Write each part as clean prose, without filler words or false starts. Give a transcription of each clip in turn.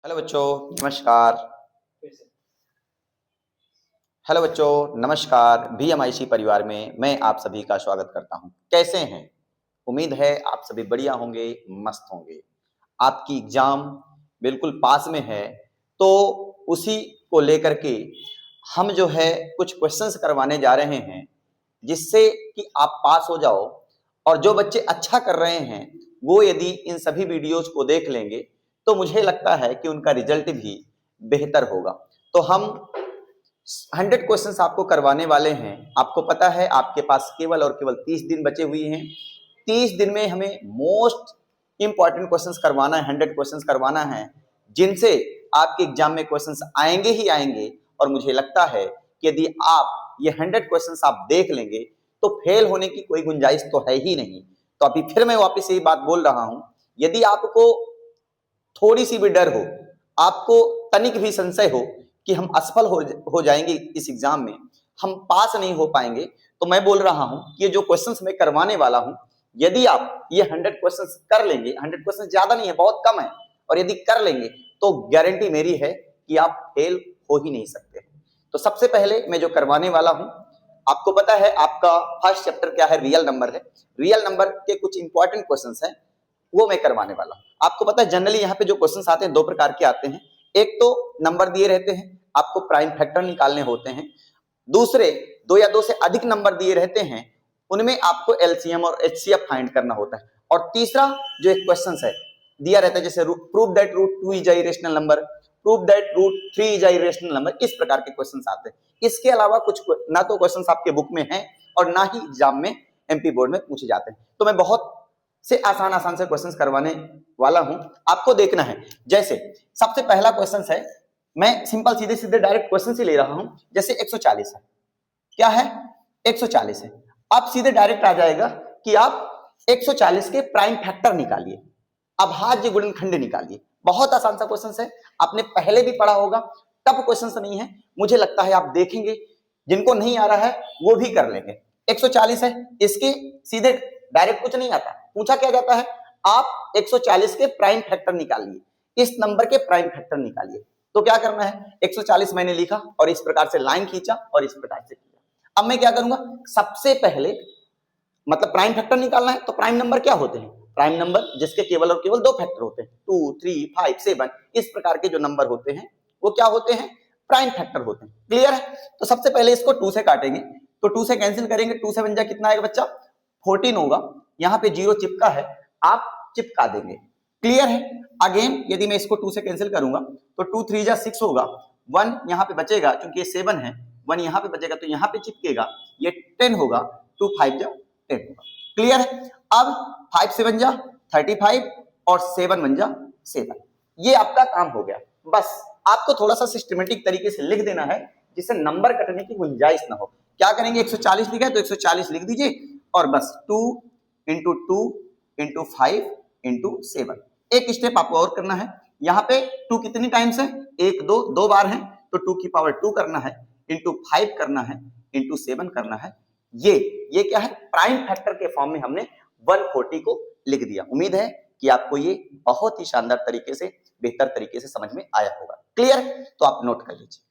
Hello बच्चों, नमस्कार। Hello बच्चों, नमस्कार। बीएमआईसी परिवार में मैं आप सभी का स्वागत करता हूं। कैसे हैं? उम्मीद है आप सभी बढ़िया होंगे, मस्त होंगे। आपकी एग्जाम बिल्कुल पास में है, तो उसी को लेकर के हम जो है कुछ क्वेश्चंस करवाने जा रहे हैं, जिससे कि आप पास हो जाओ। और जो बच्चे अच्छा कर रहे हैं वो यदि इन सभी वीडियोज को देख लेंगे तो मुझे लगता है कि उनका रिजल्ट भी बेहतर होगा। तो हम 100 क्वेश्चंस आपको करवाने वाले हैं। आपको पता है आपके पास केवल और केवल 30 दिन बचे हुए हैं। 30 दिन में हमें मोस्ट इंपॉर्टेंट क्वेश्चंस करवाना है, 100 क्वेश्चंस करवाना है, जिनसे आपके एग्जाम में क्वेश्चंस आएंगे ही आएंगे। और मुझे लगता है कि यदि आप ये 100 क्वेश्चंस आप देख लेंगे तो फेल होने की कोई गुंजाइश तो है ही नहीं। तो अभी फिर मैं वापस यही बात बोल रहा हूं, यदि आपको थोड़ी सी भी डर हो, आपको तनिक भी संशय हो कि हम असफल हो जाएंगे इस एग्जाम में, हम पास नहीं हो पाएंगे, तो मैं बोल रहा हूं कि ये जो क्वेश्चंस मैं करवाने वाला हूं, यदि आप ये 100 क्वेश्चंस कर लेंगे, 100 क्वेश्चंस ज्यादा नहीं है, बहुत कम है, और यदि कर लेंगे तो गारंटी मेरी है कि आप फेल हो ही नहीं सकते। तो सबसे पहले मैं जो करवाने वाला हूं, आपको पता है आपका फर्स्ट चैप्टर क्या है, रियल नंबर है। रियल नंबर के कुछ इंपॉर्टेंट क्वेश्चंस हैं, वो मैं करवाने वाला हूं। आपको पता है जनरली यहाँ पे जो क्वेश्चंस आते हैं दो प्रकार के आते हैं। एक तो नंबर दिए रहते हैं, आपको प्राइम फैक्टर निकालने होते हैं। दूसरे, दो या दो से अधिक नंबर दिए रहते हैं, उनमें आपको एलसीएम और एचसीएफ फाइंड करना होता है। और तीसरा जो एक क्वेश्चन है दिया रहता है, जैसे prove that root 2 is a irrational number, prove that root 3 is a irrational number, इस प्रकार के क्वेश्चंस आते हैं। इसके अलावा कुछ ना तो क्वेश्चंस आपके बुक में हैं और ना ही एग्जाम में एमपी बोर्ड में पूछे जाते हैं। तो मैं बहुत से आसान से क्वेश्चंस करवाने वाला हूं, आपको देखना है। जैसे सबसे पहला क्वेश्चन है, मैं सिंपल सीधे सीधे डायरेक्ट क्वेश्चन से ले रहा हूं। जैसे 140 है, क्या है? 140 है। अब सीधे डायरेक्ट आ जाएगा कि आप 140 के प्राइम फैक्टर निकालिए, अभाज्य गुणनखंड निकालिए। बहुत आसान सा क्वेश्चन है, आपने पहले भी पढ़ा होगा, टफ क्वेश्चन नहीं है। मुझे लगता है आप देखेंगे, जिनको नहीं आ रहा है वो भी कर लेंगे। 140 है, इसके सीधे डायरेक्ट कुछ नहीं आता, पूछा क्या जाता है, आप 140 के प्राइम फैक्टर निकालिए, इस नंबर के प्राइम फैक्टर निकालिए। तो क्या करना है, 140 मैंने लिखा और इस प्रकार से लाइन खींचा और इस प्रकार से किया। अब मैं क्या करूंगा, सबसे पहले मतलब प्राइम फैक्टर निकालना है, तो प्राइम नंबर क्या होते हैं? प्राइम नंबर जिसके केवल और केवल दो फैक्टर होते हैं, 2, 3, 5, 7, इस प्रकार के जो नंबर होते हैं वो क्या होते हैं? प्राइम फैक्टर होते हैं। क्लियर है? तो सबसे पहले इसको 2 से काटेंगे, तो 2 से कैंसिल करेंगे, 2 से बन जा कितना आएगा बच्चा? 14 होगा। यहाँ पे 0 चिपका है, आप चिपका देंगे। क्लियर है? अगेन यदि मैं इसको 2 से कैंसिल करूंगा तो 2 3 जा 6 होगा, 1 यहाँ पे बचेगा क्योंकि ये 7 है, 1 यहाँ पे बचेगा तो यहाँ पे चिपकेगा, ये 10 होगा, 2 5 जा 10 होगा। क्लियर है? अब 5 से बन जा 35 और 7 बन जा 7। ये आपका काम हो गया। बस आपको थोड़ा सा सिस्टमेटिक तरीके से लिख देना है जिससे नंबर कटने की गुंजाइश ना हो। क्या करेंगे, 140 लिखा है तो 140 लिख दीजिए और बस 2 इंटू 2 इंटू 5 इंटू 7। एक स्टेप आपको और करना है, यहाँ पे 2 कितनी टाइम्स है? 1 2 2 बार है, तो 2 की पावर 2 करना है, इंटू 5 करना है, इंटू 7 करना है। ये क्या है? प्राइम फैक्टर के फॉर्म में हमने 140 को लिख दिया। उम्मीद है कि आपको ये बहुत ही शानदार तरीके से, बेहतर तरीके से समझ में आया होगा। क्लियर? तो आप नोट कर लीजिए।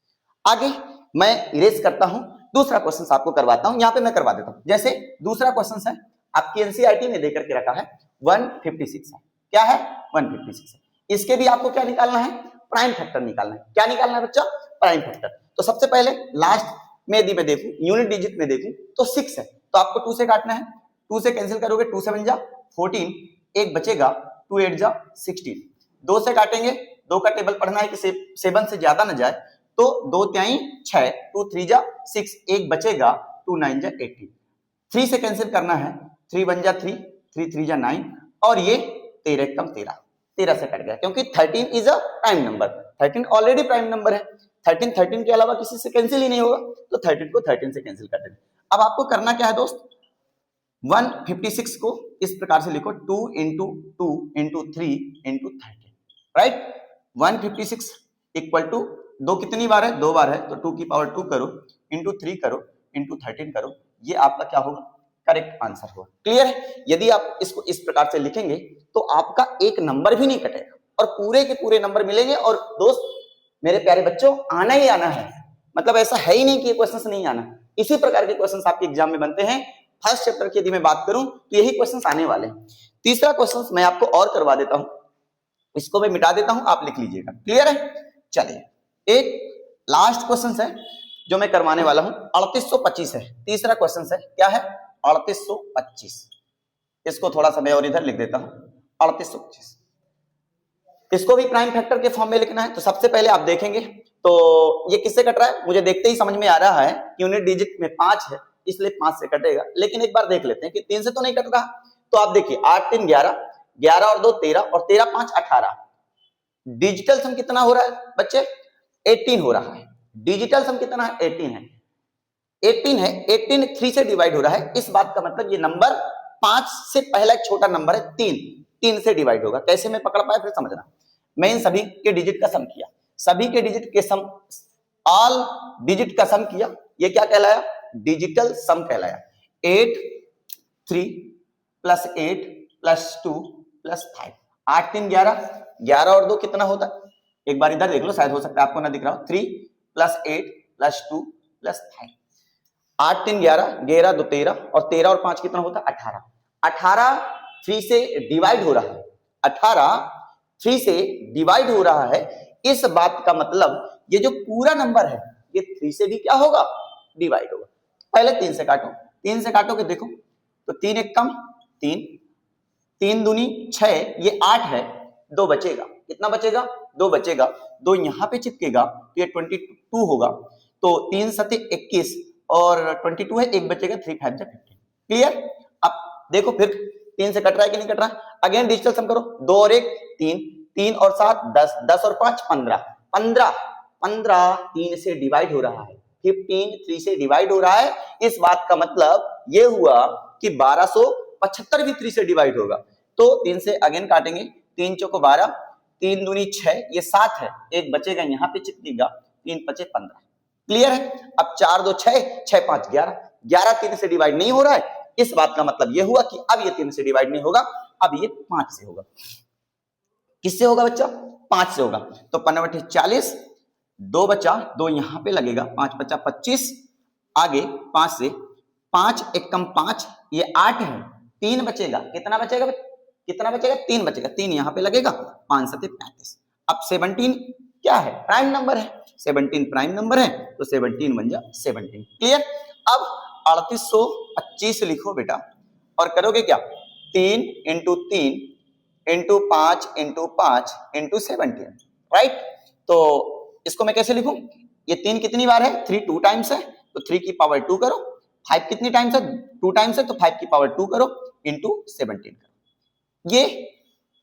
आगे मैं इरेज करता हूं, दूसरा क्वेश्चन आपको करवाता हूं। यहां पे मैं करवा देता हूं। जैसे दूसरा क्वेश्चन है, आपकी एनसीईआरटी में देकर के रखा है 156 है। क्या है? 156 है। इसके भी आपको क्या निकालना है? प्राइम फैक्टर निकालना है। क्या निकालना है बच्चा? Prime factor. तो सबसे पहले लास्ट में यदि मैं देखूं, यूनिट डिजिट में देखूं तो 6 है, तो आपको 2 से काटना है। 2 से कैंसिल करोगे, 2 से बन जा 14, एक बचेगा, 2 8 जा 16। 2 से काटेंगे, 2 का टेबल पढ़ना है कि 7 से ज्यादा ना जाए, तो 2 त्याई 6, 2 3 जा 6, एक बचेगा, 2 9 जा 18। 3 से कैंसिल करना है, 3 1 जा 3, 3 3 जा 9, और ये 13 कम 13, 13 से कट गया क्योंकि 13 is a prime number. 13 already prime number है, 13 के अलावा किसी से कैंसिल ही नहीं होगा, तो 13 को 13 से कैंसिल कर देंगे। अब आपको करना क्या है दोस्त, 156 को इस प्रकार से लिखो, 2 into 2 into 3 into 13, right? 156 equal to 2 कितनी बार है? 2 बार है, तो 2 की पावर 2 करो, इंटू 3 करो, इंटू 13 करो, ये आपका क्या होगा? करेक्ट आंसर होगा। क्लियर है? यदि आप इसको इस प्रकार से लिखेंगे तो आपका एक नंबर भी नहीं कटेगा, और पूरे के पूरे नंबर मिलेंगे। और दोस्त मेरे प्यारे बच्चों, आना ही आना है, मतलब ऐसा है ही नहीं कि क्वेश्चंस नहीं आना। इसी प्रकार के क्वेश्चंस आपके एग्जाम में बनते हैं। फर्स्ट चैप्टर की यदि मैं बात करूं तो यही क्वेश्चंस आने वाले हैं। तीसरा क्वेश्चन मैं आपको और करवा देता हूं, इसको मैं मिटा देता हूं, आप लिख लीजिएगा। क्लियर है? चलिए, एक लास्ट क्वेश्चन है जो मैं करवाने वाला हूं, 3825 है। तीसरा क्वेश्चन है, क्या है? 3825। इसको थोड़ा सा मैं और इधर लिख देता हूं, 3825। इसको भी प्राइम फैक्टर के फॉर्म में लिखना है। तो सबसे पहले आप देखेंगे तो ये किससे कट रहा है, मुझे देखते ही समझ में आ रहा है कि यूनिट डिजिट में 5 है, इसलिए 5 से कटेगा। लेकिन एक बार देख लेते हैं कि 3 से तो नहीं कट रहा। तो आप देखिए, 8 3 11, 11 और 2 13, और 13 5 18। डिजिटल सम कितना हो रहा है बच्चे? 18 हो रहा है। डिजिटल सम कितना है? 18 है। 18 है, 18 3 से डिवाइड हो रहा है। इस बात का मतलब ये नंबर 5 से पहला एक छोटा नंबर है 3 से डिवाइड होगा। कैसे मैं पकड़ पाया फिर समझना। मैं इन सभी के डिजिट का सम किया, सभी के डिजिट के सम, ऑल डिजिट का सम किया, ये क्या कहलाया? डिजिटल सम कहलाया। 8 3 प्लस 8 प्लस 2 प्लस 5, 8 3 11, 11 और 2 कितना होता है? एक बार इधर देख लो, शायद हो सकता है आपको ना दिख रहा हो। 3 प्लस 8 प्लस 2 प्लस 5, 8 3 11, 11 2 13, और 13 और 5 कितना होता है? 18। 18 3 से डिवाइड हो रहा है, 18 3 से डिवाइड हो रहा है। इस बात का मतलब ये जो पूरा नंबर है ये 3 से भी क्या होगा? डिवाइड होगा। पहले 3 से काटो, 3 से काटोगे देखो तो 3 एक कम 3, 3 दूनी 6, ये 8 है, 2 बचेगा। कितना बचेगा? 2 बचेगा। 2 यहां पे चिपकेगा तो ये 22 होगा। तो 3 7 21 और 22 है, एक बचेगा, 3 5 15। क्लियर? अब देखो फिर 3 से कट रहा है कि नहीं कट रहा? अगेन डिजिटल सम करो, 2 और 1 3, 3 और 7 10, 10 और 5 15, 15 3 से डिवाइड हो रहा है। 15 3 से डिवाइड हो रहा है। इस बात का मतलब ये हुआ कि 1275 भी 3 से डिवाइड होगा। तो 3 से अगेन काटेंगे, 3 चौको 12, 3 दूनी 6, ये 7 है, एक बचेगा यहां पे चिपकेगा, 3 5 15। क्लियर है? अब 4 2 6, 6 5 11, 11 3 से डिवाइड नहीं हो रहा है। इस बात का मतलब यह हुआ कि अब ये 3 से डिवाइड नहीं होगा, अब ये 5 से होगा। किससे होगा बच्चा? 5 से होगा। तो 15 40, 2 बचा, 2 यहां पे लगेगा, 5 5 25, आगे 5 से 5 एक कम 5, ये 8 है, 3 बचेगा। कितना बचेगा? कितना बचेगा? 3 बचेगा, 3 यहां पे लगेगा, 5 7 35। अब 17 क्या है? प्राइम नंबर है। 17 प्राइम नंबर है तो 17 बन जा 17। क्लियर? अब 3825 लिखो बेटा, और करोगे क्या? 3 into 3 into 5 into 5 into 17, right? तो इसको मैं कैसे लिखूं? ये 3 कितनी बार है? 3 2 टाइम्स है, तो 3 की पावर 2 करो। 5 कितनी टाइम्स है? 2 टाइम्स है, तो 5 की पावर 2 करो इंटू 17 करो। ये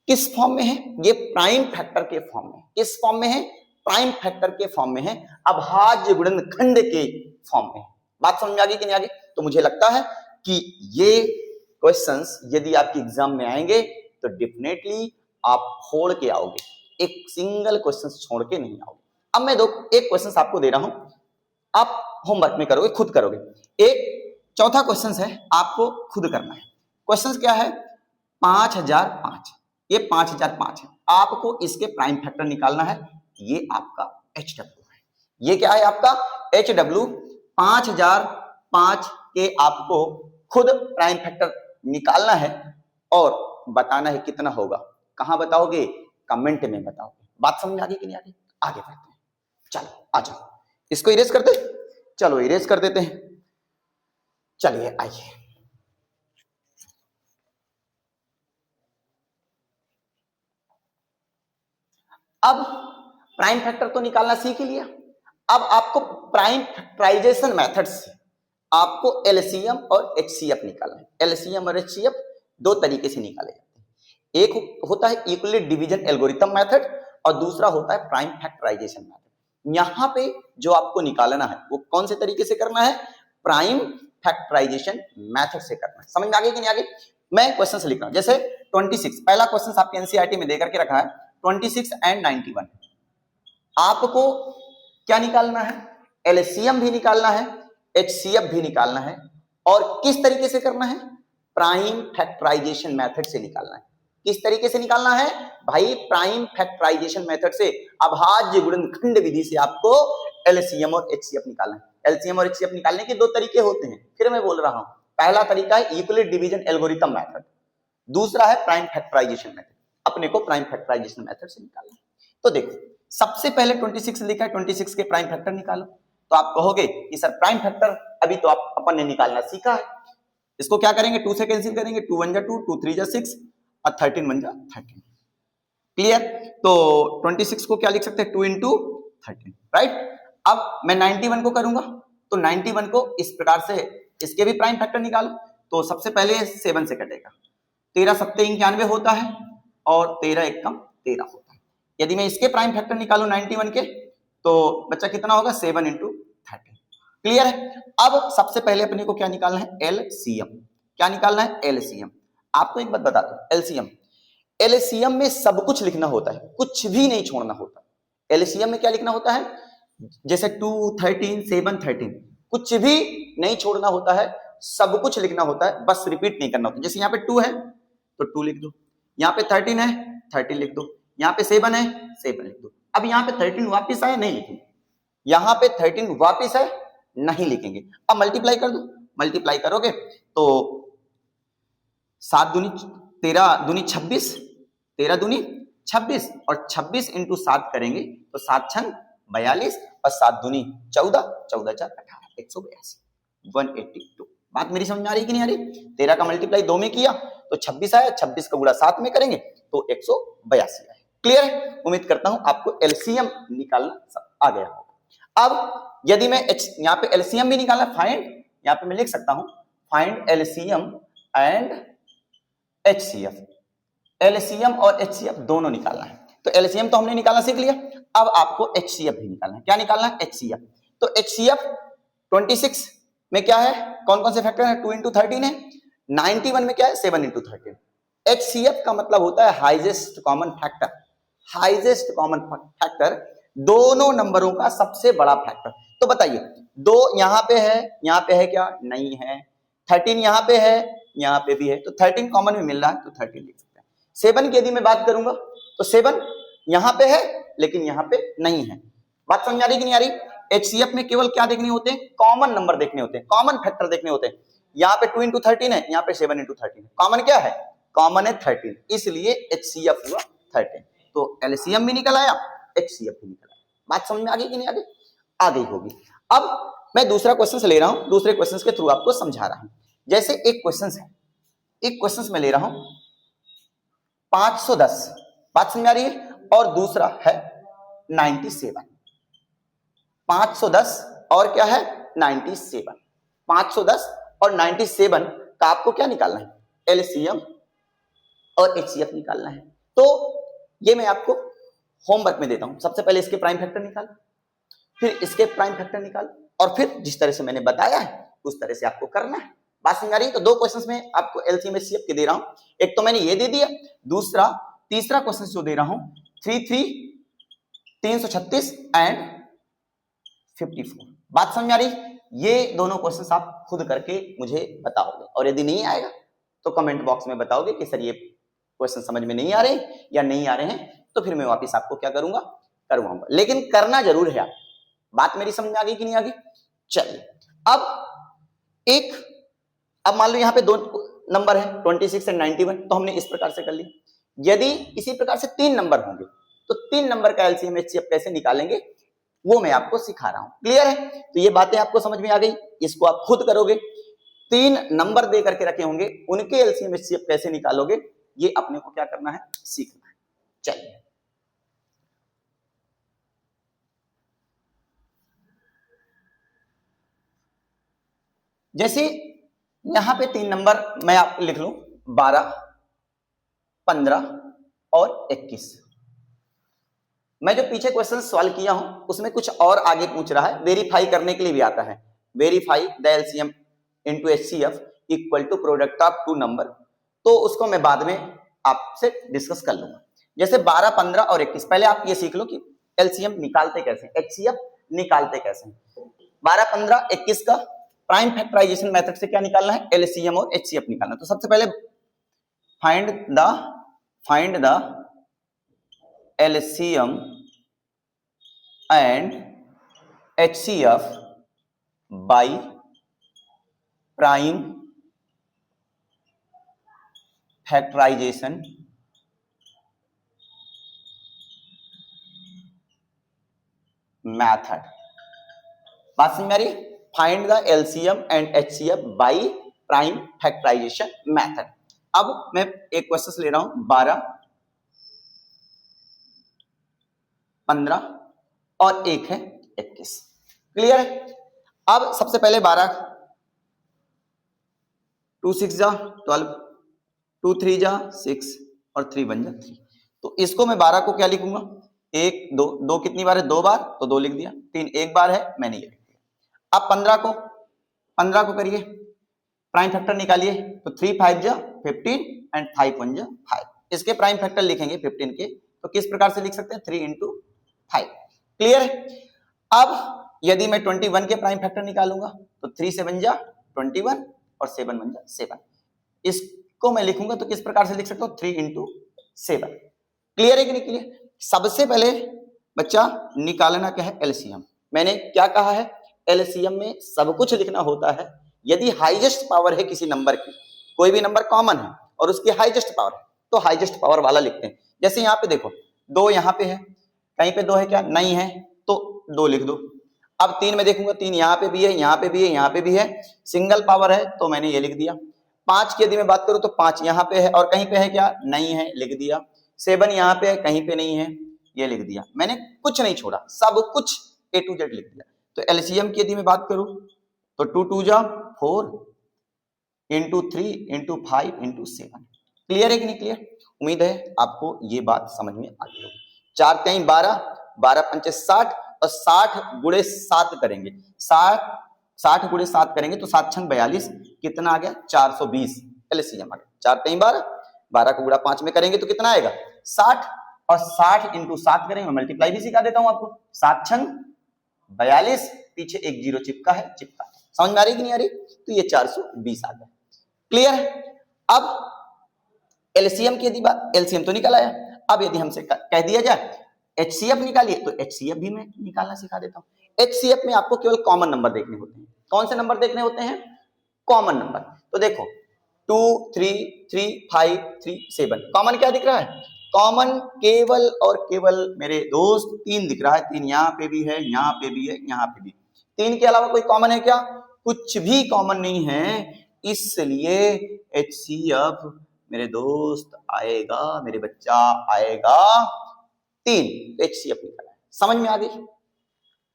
किस फॉर्म में है? ये प्राइम फैक्टर के फॉर्म में। किस फॉर्म में है? प्राइम फैक्टर के फॉर्म में है, अभाज्य गुणनखंड के फॉर्म में। बात समझ में आ गई कि नहीं आ गई? तो मुझे लगता है कि ये क्वेश्चंस यदि आपके एग्जाम में आएंगे तो डेफिनेटली आप फोड़ के आओगे, एक सिंगल क्वेश्चन छोड़ के नहीं आओगे। अब मैं एक क्वेश्चन आपको दे रहा हूं, आप होमवर्क में करोगे, खुद करोगे। एक चौथा क्वेश्चन है, आपको खुद करना है। क्वेश्चन क्या है? 5005, ये 5005 है, आपको इसके प्राइम फैक्टर निकालना है। ये आपका HW है। ये क्या है आपका? HW। 5005 के आपको खुद प्राइम फैक्टर निकालना है और बताना है कितना होगा। कहां बताओगे? कमेंट में बताओगे। बात समझ में आ गई कि नहीं आ गई? आगे बढ़ते हैं, चलो आ जाओ। इसको इरेज करते, चलो इरेज कर देते हैं। चलिए आइए, अब प्राइम फैक्टर तो निकालना सीख ही लिया। अब आपको प्राइम फैक्टराइजेशन मेथड से आपको एलसीएम और एचसीएफ निकालना है। एलसीएम और एचसीएफ दो तरीके से निकाले जाते हैं। एक होता है यूक्लिड डिवीजन एल्गोरिथम मेथड और दूसरा होता है प्राइम फैक्टराइजेशन मेथड। यहां पे जो आपको निकालना है वो कौन से तरीके से करना है? प्राइम फैक्टराइजेशन मेथड से करना है। समझ में आ गई कि नहीं आ गई? मैं क्वेश्चन से लिख रहा हूं, जैसे 26 पहला क्वेश्चन आपके एनसीईआरटी में देकर के रखा है, 26 एंड 91। आपको क्या निकालना है? एलसीएम भी निकालना है, एचसीएफ भी निकालना है, और किस तरीके से करना है? प्राइम फैक्टराइजेशन मेथड से निकालना है। किस तरीके से निकालना है भाई? प्राइम फैक्टराइजेशन मेथड से, अभाज्य गुणनखंड विधि से आपको एलसीएम और एचसीएफ निकालना है। एलसीएम और एचसीएफ निकालने के दो तरीके होते हैं, फिर मैं बोल रहा हूं। पहला तरीका है यूक्लिड डिवीजन एल्गोरिथम मेथड, दूसरा है प्राइम फैक्टराइजेशन मेथड। अपने को प्राइम फैक्टराइजेशन मेथड से निकालना है। तो देखो, सबसे पहले 26 लिखा है, 26 के प्राइम फैक्टर निकालो। तो आप कहोगे कि सर प्राइम फैक्टर अभी तो आप अपन ने निकालना सीखा है, इसको क्या करेंगे? 2 से कैंसिल करेंगे, 2 1 जा 2, 2 3 जा 6 और 13 1 जा 13। क्लियर? तो 26 को क्या लिख सकते हैं? 2 into 13, राइट? अब मैं 91 को करूंगा, तो 91 को इस प्रकार से, इसके भी प्राइम फैक्टर निकालो। तो सबसे पहले 7 से कटेगा, 13 7 91 होता है और 13 1 13 होता है। यदि मैं इसके प्राइम फैक्टर निकालूं 91 के, तो बच्चा कितना होगा? 7 into 13। क्लियर है? अब सबसे पहले अपने को क्या निकालना है? एलसीएम। क्या निकालना है? एलसीएम। आपको एक बात बताता हूं, एलसीएम, एलसीएम में सब कुछ लिखना होता है, कुछ भी नहीं छोड़ना होता। एलसीएम में क्या लिखना होता है? जैसे 2 13 7 13, कुछ भी नहीं छोड़ना होता है, सब कुछ लिखना होता है, बस रिपीट नहीं करना होता। जैसे यहाँ पे 2 है तो 2 लिख दो, यहाँ पे 13 है 13 लिख दो, यहाँ पे 7 है 7 लिख दो। अब यहाँ पे 13 वापिस आया, नहीं लिखेंगे। यहाँ पे 13 वापिस है, नहीं लिखेंगे। अब मल्टीप्लाई कर दो, मल्टीप्लाई करोगे तो 7 दूनी 13 दूनी 26, 13 दूनी 26 और 26 इंटू 7 करेंगे तो 7 छंग 42 और 7 दूनी 14, 14 4 18, 182, 182। बात मेरी समझ में आ रही कि नहीं आ रही? 13 का मल्टीप्लाई 2 में किया तो 26 आया, 26 का गुणा 7 में करेंगे तो 182 आया। क्लियर है? उम्मीद करता हूं आपको एलसीएम निकालना आ गया होगा। अब यदि मैं यहाँ पे एलसीएम भी निकालना, फाइंड, यहाँ पे मैं लिख सकता हूं find LCM and HCF. LCM और एचसीएफ दोनों निकालना है। तो एलसीएम तो हमने निकालना सीख लिया, अब आपको एचसीएफ भी निकालना है। क्या निकालना है? एचसीएफ। तो एचसीएफ 26 में क्या है? कौन कौन से फैक्टर है? 2 into 13 है। 91 में क्या है? 7 into 13। एचसीएफ का मतलब होता है highest common factor. Highest common factor, दोनों नंबरों का सबसे बड़ा फैक्टर। तो बताइए, 2 यहाँ पे है क्या? नहीं है। 13 यहाँ पे है, यहाँ पे भी है, तो 13 कॉमन में मिल रहा है तो 13 लिख सकते हैं। 7 की यदि मैं बात करूंगा तो 7 यहाँ पे है लेकिन यहाँ पे नहीं है। बात समझ आ रही कि नहीं आ रही? एचसीएफ में केवल क्या देखने होते हैं? कॉमन नंबर देखने होते हैं, कॉमन फैक्टर देखने होते हैं। यहाँ पे 2 into 13 है, यहाँ पे 7 into 13 है। कॉमन क्या है? कॉमन है 13, इसलिए एचसीएफ हुआ 13। तो एलसीएम भी निकल आया, एचसीएफ भी निकल आया। बात समझ में आ गई कि नहीं आ गई? आ गई होगी। अब मैं दूसरा क्वेश्चन ले रहा हूं, दूसरे क्वेश्चन के थ्रू आपको समझा रहा हूं। जैसे एक क्वेश्चन है, एक क्वेश्चन में ले रहा हूं 510, बात समझ में आ रही है, और दूसरा है 97। 510 और क्या है? 97। 510 और 97 का आपको क्या निकालना है? एलसीएम और एचसीएफ निकालना है। तो ये मैं आपको होमवर्क में देता हूं। सबसे पहले इसके प्राइम फैक्टर निकाल, फिर इसके प्राइम फैक्टर निकाल, और फिर जिस तरह से मैंने बताया है उस तरह से आपको करना है। बात समझ आ रही है? तो 2 क्वेश्चंस में आपको एलसीएम एचसीएफ के दे रहा हूं। एक तो मैंने ये दे दिया, दूसरा तीसरा क्वेश्चन जो दे रहा हूं 336 एंड 54। बात समझ में आ रही? ये दोनों क्वेश्चंस आप खुद करके मुझे बताओगे, और यदि नहीं आएगा तो कमेंट बॉक्स में बताओगे कि सर ये क्वेश्चन समझ में नहीं आ रहे या नहीं आ रहे हैं, तो फिर मैं वापस आपको क्या करूंगा? करवाऊंगा। लेकिन करना जरूर है आप। बात मेरी समझ में आ गई कि नहीं आ गई? चलिए, अब मान लो यहाँ पे 2 नंबर है 26 एंड 91, तो हमने इस प्रकार से कर लिया। यदि इसी प्रकार से 3 नंबर होंगे तो 3 नंबर का एलसीएम एचसीएफ कैसे निकालेंगे वो मैं आपको सिखा रहा हूं। क्लियर है? तो ये बातें आपको समझ में आ गई, इसको आप खुद करोगे। 3 नंबर दे करके रखे होंगे, उनके एलसीएम एचसीएफ कैसे निकालोगे ये अपने को क्या करना है? सीखना है। चलिए, जैसे यहां पे 3 नंबर मैं आपको लिख लूं 12, 15 और 21। मैं जो पीछे क्वेश्चन सॉल्व किया हूं उसमें कुछ और आगे पूछ रहा है, वेरीफाई करने के लिए भी आता है। Verify the LCM into HCF equal to product of 2 number. तो उसको मैं बाद में आपसे डिस्कस कर लूंगा। जैसे 12, 15 और 21, पहले आप ये सीख लो कि एलसीएम निकालते कैसे, एचसीएफ निकालते कैसे। 12, 15, 21 का प्राइम फैक्टराइजेशन मेथड से क्या निकालना है? एलसीएम और एचसीएफ निकालना। तो सबसे पहले find the find the LCM and HCF by prime factorization method. बात समझ में आ रही है? Find the LCM and HCF by prime factorization method. अब मैं एक क्वेश्चन ले रहा हूं 12, 15 और एक है 21। क्लियर है? अब सबसे पहले 12, 2 6 जा 12, 2 3 जा 6 और 3 1 जा 3। तो इसको मैं 12 को क्या लिखूंगा? 1 2 2 कितनी बार है? 2 बार, तो 2 लिख दिया। 3 एक बार है, मैंने ये लिख दिया। अब 15 को करिए, प्राइम फैक्टर निकालिए। तो 3 5 जा 15 एंड 5 1 जा 5। इसके प्राइम फैक्टर लिखेंगे 15 के, तो किस प्रकार से लिख सकते हैं? 3 into 5। क्लियर है? अब यदि मैं 21 के प्राइम फैक्टर निकालूंगा तो 3 7 जा 21 और 7 1 जा 7। इसको मैं लिखूंगा तो किस प्रकार से लिख सकता हूं? 3 into 7। क्लियर है कि नहीं क्लियर? सबसे पहले बच्चा निकालना क्या है? LCM। मैंने क्या कहा है? LCM में सब कुछ लिखना होता है। यदि हाईएस्ट पावर है किसी नंबर की, कोई भी नंबर कॉमन है और उसकी हाईएस्ट पावर है, तो हाईएस्ट पावर वाला लिखते हैं। जैसे यहाँ पे देखो 2 यहाँ पे है, कहीं पे 2 है क्या? नहीं है, तो 2 लिख दो। अब 3 में देखूंगा, 3 यहाँ पे भी है, यहाँ पे भी है, यहाँ पे भी है, सिंगल पावर है, तो मैंने ये लिख दिया। 5 की यदि मैं बात करूं तो 5 यहाँ पे है और कहीं पे है क्या? नहीं है, लिख दिया। 7 यहाँ पे है, कहीं पे नहीं है, ये लिख दिया। मैंने कुछ नहीं छोड़ा, सब कुछ A to Z लिख दिया। तो LCM की यदि मैं बात करूं तो 2 2 जा 4 into 3 into 5 into 7। क्लियर है कि नहीं क्लियर? उम्मीद है आपको ये बात समझ में आ गई होगी। 4 3 12, 12 5 60 और 60 गुणे 7 करेंगे। 60 गुणे 7 करेंगे तो 7 6 42, कितना आ गया? 420। LCM आ गया। 4 3 12, 12 को गुणा 5 में करेंगे तो कितना आएगा? 60 और 60 into 7 करेंगे। मल्टीप्लाई भी सिखा देता हूं आपको। 7 6 42, पीछे एक 0 चिपका है, चिपका। समझ में आ रही कि नहीं आ रही? तो ये 420 आ गया। क्लियर है? अब LCM की यदि बात, LCM तो निकाला है। अब यदि हमसे कह दिया जाए HCF निकालिए, तो HCF भी मैं निकालना सिखा देता हूं। HCF में आपको केवल कॉमन नंबर देखने होते हैं। कौन से नंबर देखने होते हैं? Common number. तो देखो 2 3 3 5 3 7, कॉमन क्या दिख रहा है? कॉमन केवल और केवल मेरे दोस्त 3 दिख रहा है। 3 यहाँ पे भी है, यहाँ पे भी है, यहाँ पे भी। 3 के अलावा कोई कॉमन है क्या? कुछ भी कॉमन नहीं है, इसलिए HCF मेरे दोस्त आएगा, मेरे बच्चा आएगा 3। HCF निकाला है। समझ में आ गई?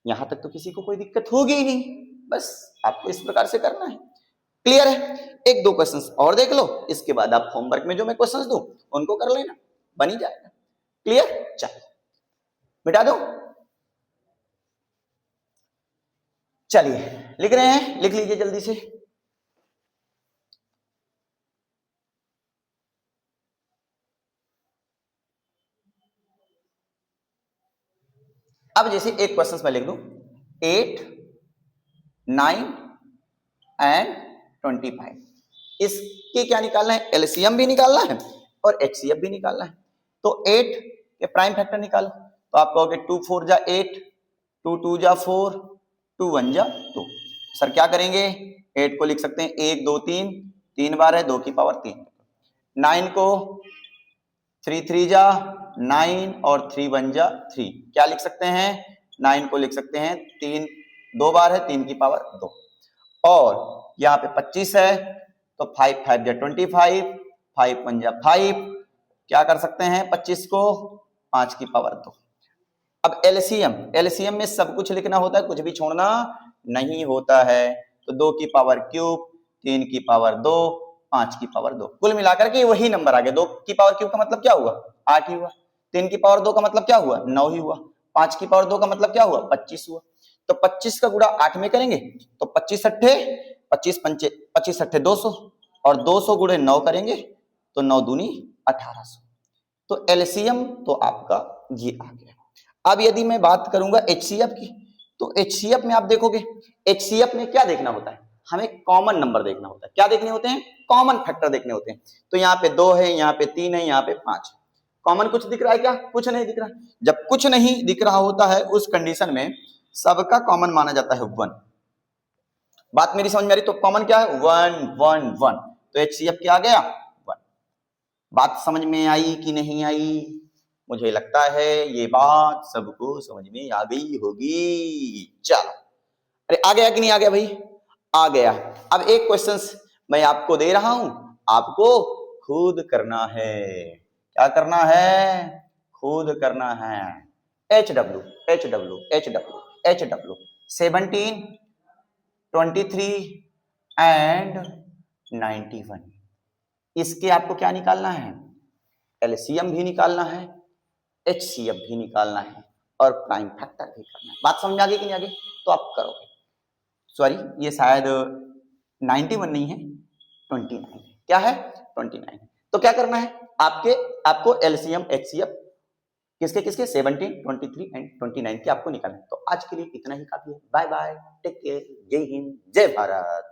यहां तक तो किसी को कोई दिक्कत होगी ही नहीं, बस आपको इस प्रकार से करना है। क्लियर है? एक दो क्वेश्चंस और देख लो, इसके बाद आप होमवर्क में जो मैं क्वेश्चंस दूं उनको कर लेना, बन ही जाएगा। क्लियर? चलिए मिटा दो। चलिए लिख रहे हैं, लिख लीजिए जल्दी से। अब जैसे एक क्वेश्चन मैं लिख दूं 8 9 एंड 25, इसके क्या निकालना है? LCM भी निकालना है और HCF भी निकालना है। तो 8 के प्राइम फैक्टर निकालो, तो आप कहोगे 2 4 जा 8, 2 2 जा 4, 2 1 जा 2। सर क्या करेंगे? 8 को लिख सकते हैं 1 2 3, 3 बार है, 2 की पावर 3। 9 को 3 3 जा 9 और 3 1 जा 3, क्या लिख सकते हैं? 9 को लिख सकते हैं 3 2 बार है, 3 की पावर 2। और यहाँ पे 25 है, तो 5 5 जा 25, 5 1 जा 5, क्या कर सकते हैं 25 को? 5 की पावर 2। अब LCM में सब कुछ लिखना होता है, कुछ भी छोड़ना नहीं होता है। तो 2 की पावर क्यूब, 3 की पावर 2, 5 की पावर 2, कुल मिलाकर के वही नंबर आ गया। 2 की पावर क्यूब का मतलब क्या हुआ? 8 ही हुआ। 3 की पावर 2 का मतलब क्या हुआ? 9 ही हुआ। 5 की पावर 2 का मतलब क्या हुआ? 25 हुआ। तो 25 का गुणा 8 में करेंगे तो 25 अट्ठे 25 अट्ठे 200 और 200 गुणे 9 करेंगे तो 9 दूनी 1800। तो LCM तो आपका ये आ गया। अब यदि मैं बात करूंगा HCF की, तो HCF में आप देखोगे, HCF में क्या देखना होता है? हमें कॉमन नंबर देखना होता है। क्या देखने होते हैं? कॉमन फैक्टर देखने होते हैं। तो यहाँ पे 2 है, यहाँ पे 3 है, यहाँ पे 5 है। कॉमन कुछ दिख रहा है क्या? कुछ नहीं दिख रहा। जब कुछ नहीं दिख रहा होता है उस कंडीशन में सबका कॉमन माना जाता है 1। बात मेरी समझ में आ रही? तो कॉमन क्या है? 1 1 1। तो HCF क्या आ गया? 1। बात समझ में आई कि नहीं आई? मुझे लगता है ये बात सबको समझ में आ गई होगी। चलो, अरे आ गया कि नहीं आ गया भाई? आ गया। अब एक क्वेश्चन मैं आपको दे रहा हूं, आपको खुद करना है। क्या करना है? खुद करना है। HW HW HW HW 17 23 and 91। इसके आपको क्या निकालना है? LCM भी निकालना है, HCF भी निकालना है और प्राइम फैक्टर भी करना है। बात समझ में आ गई कि नहीं आ गई? तो आप करोगे। सॉरी, ये शायद 91 नहीं है, 29 है। क्या है? 29। तो क्या करना है? आपको LCM HCF किसके किसके 17 23 एंड 29 के आपको निकालना है। तो आज के लिए इतना ही काफी है। बाय बाय, टेक केयर, जय हिंद, जय भारत।